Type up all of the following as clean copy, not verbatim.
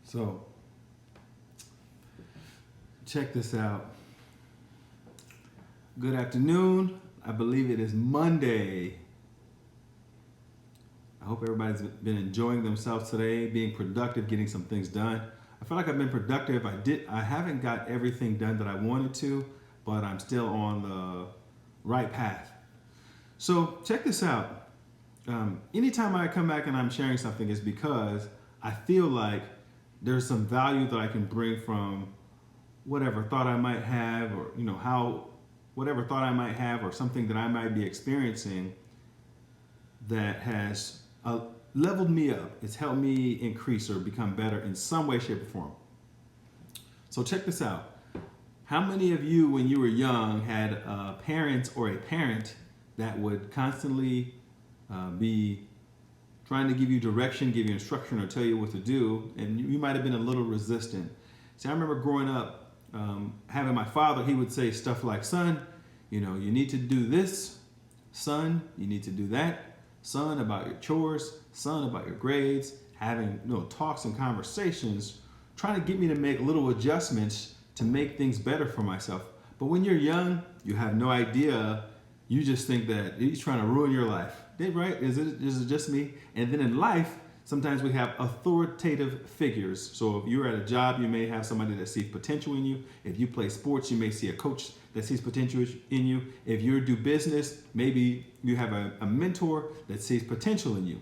So, check this out. Good afternoon. I believe it is Monday. I hope everybody's been enjoying themselves today, being productive, getting some things done. I feel like I've been productive. I haven't got everything done that I wanted to, but I'm still on the right path. So check this out. Anytime I come back and I'm sharing something, is because I feel like there's some value that I can bring from whatever thought I might have, or whatever thought I might have, or something that I might be experiencing that has leveled me up. It's helped me increase or become better in some way, shape, or form. So check this out. How many of you, when you were young, had a parent or a parent that would constantly be trying to give you direction, give you instruction, or tell you what to do, and you might have been a little resistant? See, I remember growing up, having my father, he would say stuff like, son, you need to do this, son, you need to do that, son, about your chores, son, about your grades, having talks and conversations, trying to get me to make little adjustments to make things better for myself. But when you're young, you have no idea. You just think that he's trying to ruin your life. Right? Is it just me? And then in life, sometimes we have authoritative figures. So if you're at a job, you may have somebody that sees potential in you. If you play sports, you may see a coach that sees potential in you. If you do business, maybe you have a mentor that sees potential in you.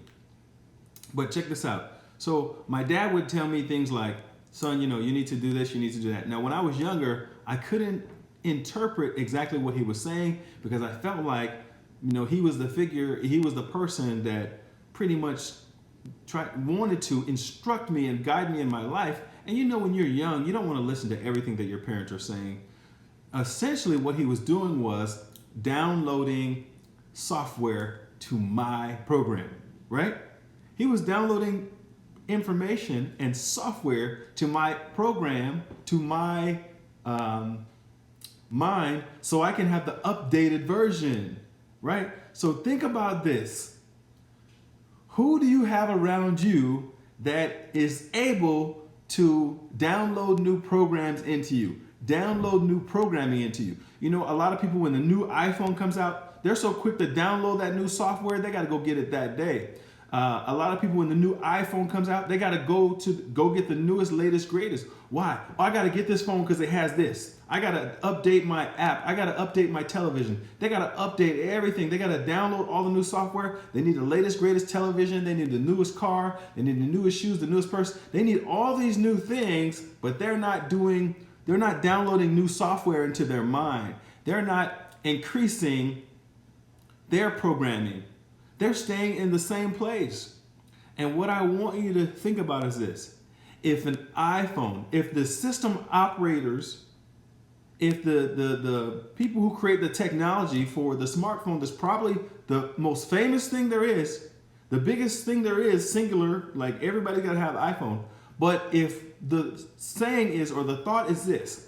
But check this out. So my dad would tell me things like, son, you need to do this, you need to do that. Now, when I was younger, I couldn't interpret exactly what he was saying, because I felt like, he was the figure, he was the person that pretty much wanted to instruct me and guide me in my life. And when you're young, you don't want to listen to everything that your parents are saying. Essentially, what he was doing was downloading software to my program, right? He was downloading information and software to my program, to my mind, so I can have the updated version, right? So think about this. Who do you have around you that is able to download new programs into you, download new programming into you? A lot of people, when the new iPhone comes out, they're so quick to download that new software, they got to go get it that day. A lot of people, when the new iPhone comes out, they got to go get the newest, latest, greatest. Why? Oh, I got to get this phone because it has this. I got to update my app. I got to update my television. They got to update everything. They got to download all the new software. They need the latest, greatest television. They need the newest car. They need the newest shoes, the newest purse. They need all these new things, but they're not downloading new software into their mind. They're not increasing their programming. They're staying in the same place. And what I want you to think about is this. If an iPhone, if the system operators, if the people who create the technology for the smartphone, that's probably the most famous thing there is, the biggest thing there is, singular, like everybody got to have an iPhone. But if the saying is, or the thought is this,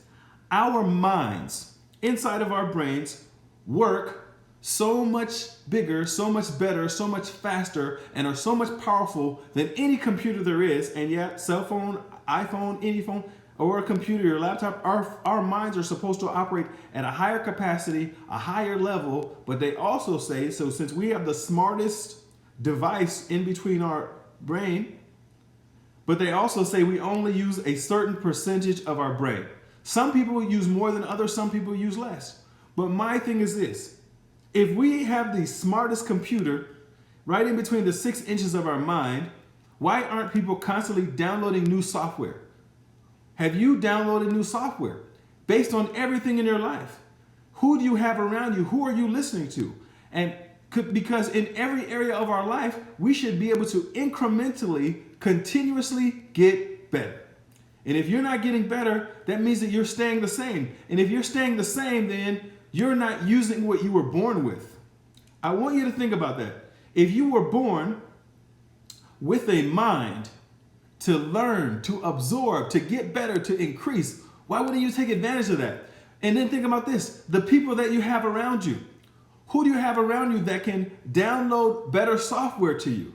our minds inside of our brains work so much bigger, so much better, so much faster, and are so much powerful than any computer there is. And yet, cell phone, iPhone, any phone, or a computer or laptop, our minds are supposed to operate at a higher capacity, a higher level. But they also say, so since we have the smartest device in between our brain, but they also say we only use a certain percentage of our brain. Some people use more than others, some people use less. But my thing is this. If we have the smartest computer right in between the 6 inches of our mind, why aren't people constantly downloading new software? Have you downloaded new software based on everything in your life? Who do you have around you? Who are you listening to? And because in every area of our life, we should be able to incrementally, continuously get better. And if you're not getting better, that means that you're staying the same. And if you're staying the same, then you're not using what you were born with. I want you to think about that. If you were born with a mind to learn, to absorb, to get better, to increase, why wouldn't you take advantage of that? And then think about this, the people that you have around you. Who do you have around you that can download better software to you?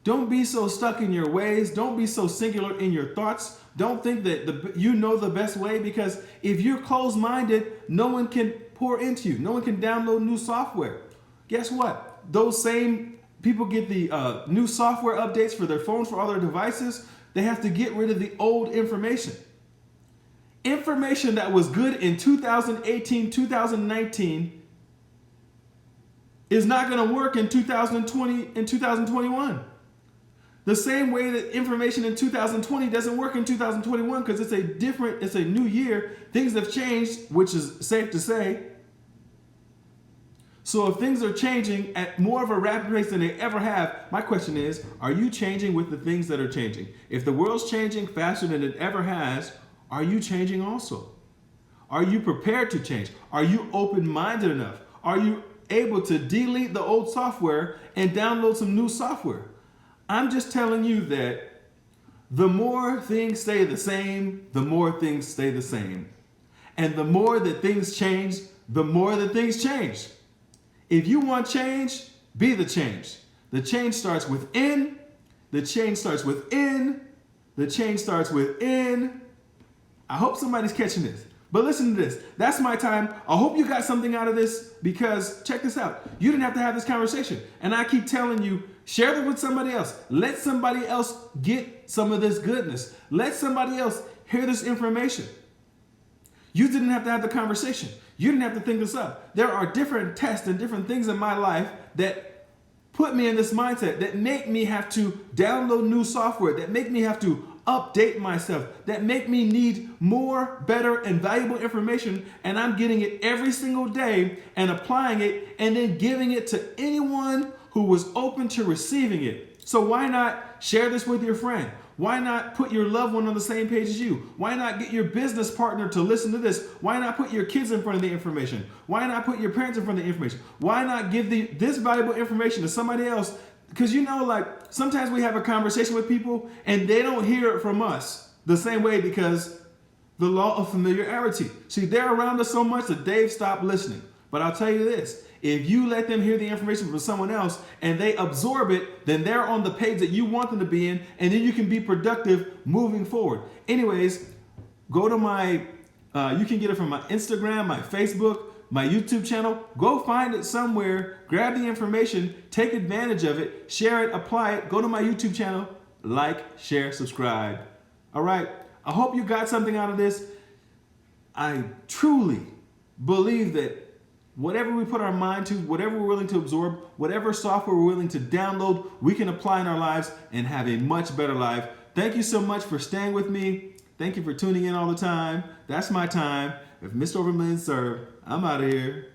Don't be so stuck in your ways. Don't be so singular in your thoughts. Don't think that you know the best way, because if you're closed-minded, no one can pour into you. No one can download new software. Guess what? Those same people get the new software updates for their phones, for all their devices. They have to get rid of the old information. Information that was good in 2018, 2019 is not going to work in 2020 and 2021. The same way that information in 2020 doesn't work in 2021, because it's a new year. Things have changed, which is safe to say. So if things are changing at more of a rapid pace than they ever have, my question is, are you changing with the things that are changing? If the world's changing faster than it ever has, are you changing also? Are you prepared to change? Are you open-minded enough? Are you able to delete the old software and download some new software? I'm just telling you that the more things stay the same, the more things stay the same. And the more that things change, the more that things change. If you want change, be the change. The change starts within. The change starts within. The change starts within. I hope somebody's catching this. But listen to this. That's my time. I hope you got something out of this, because check this out. You didn't have to have this conversation. And I keep telling you, share it with somebody else. Let somebody else get some of this goodness. Let somebody else hear this information. You didn't have to have the conversation. You didn't have to think this up. There are different tests and different things in my life that put me in this mindset, that make me have to download new software, that make me have to update myself, that make me need more, better, and valuable information, and I'm getting it every single day and applying it and then giving it to anyone who was open to receiving it. So why not share this with your friend? Why not put your loved one on the same page as you? Why not get your business partner to listen to this? Why not put your kids in front of the information? Why not put your parents in front of the information? Why not give this valuable information to somebody else? Because sometimes we have a conversation with people and they don't hear it from us the same way, because the law of familiarity. See, they're around us so much that they've stopped listening. But I'll tell you this, if you let them hear the information from someone else and they absorb it, then they're on the page that you want them to be in, and then you can be productive moving forward. Anyways, go to you can get it from my Instagram, my Facebook, my YouTube channel. Go find it somewhere, grab the information, take advantage of it, share it, apply it. Go to my YouTube channel, like, share, subscribe. All right, I hope you got something out of this. I truly believe that whatever we put our mind to, whatever we're willing to absorb, whatever software we're willing to download, we can apply in our lives and have a much better life. Thank you so much for staying with me. Thank you for tuning in all the time. That's my time. If Mr. Overman served, I'm out of here.